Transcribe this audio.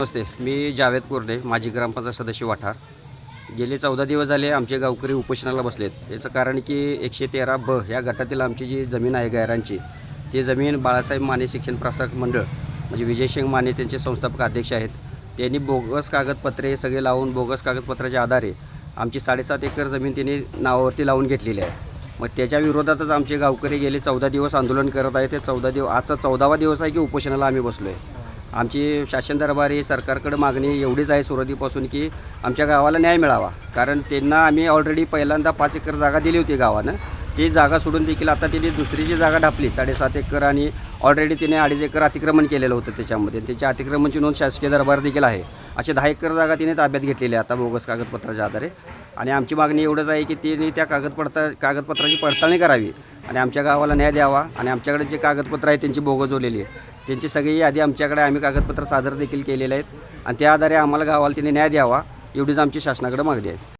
नमस्ते, मी जावेद कोरडे, माजी ग्रामपंचायत सदस्य वाठार. गेले 14 दिवस झाले आमचे गावकरी उपोषणाला बसलेत. याचं कारण की 113 ब ह्या गटातील आमची जी जमीन आहे गायरांची, ती जमीन बाळासाहेब माने शिक्षण प्रसारक मंडळ म्हणजे विजयसिंग माने त्यांचे संस्थापक अध्यक्ष आहेत. त्यांनी बोगस कागदपत्रे सगळे लावून बोगस कागदपत्राच्या आधारे आमची 7.5 एकर जमीन त्यांनी नावावरती लावून घेतलेली आहे. मग त्याच्या विरोधातच आमचे गावकरी गेले 14 दिवस आंदोलन करत आहे. ते 14 दिवस आजचा 14वा दिवस आहे की उपोषणाला आम्ही बसलो आहे. आमची शासन दरबारी सरकारकडे मागणी एवढीच आहे सुरुवातीपासून की आमच्या गावाला न्याय मिळावा. कारण त्यांना आम्ही ऑलरेडी पहिल्यांदा 5 एकर जागा दिली होती गावानं. ती जागा सोडून देखील आता त्यांनी दुसरीची जागा ढापली 7.5 एकर आणि ऑलरेडी तिने 2.5 एकर अतिक्रमण केलेलं होतं त्याच्यामध्ये. त्याच्या अतिक्रमणची नोंद शासकीय दरबार देखील आहे. असे 10 एकर जागा तिने ताब्यात घेतलेली आहे आता बोगस कागदपत्राच्या आधारे. आणि आमची मागणी एवढंच आहे की तिने त्या कागदपत्राची पडताळणी करावी आणि आमच्या गावाला न्याय द्यावा. आणि आमच्याकडे जे कागदपत्र आहे त्यांची बोगस जोडलेली आहे त्यांची सगळी यादी आमच्याकडे आम्ही कागदपत्र सादर देखील केलेले आहेत आणि त्या आधारे आम्हाला गावाला तिने न्याय द्यावा एवढीच आमची शासनाकडे मागणी आहे.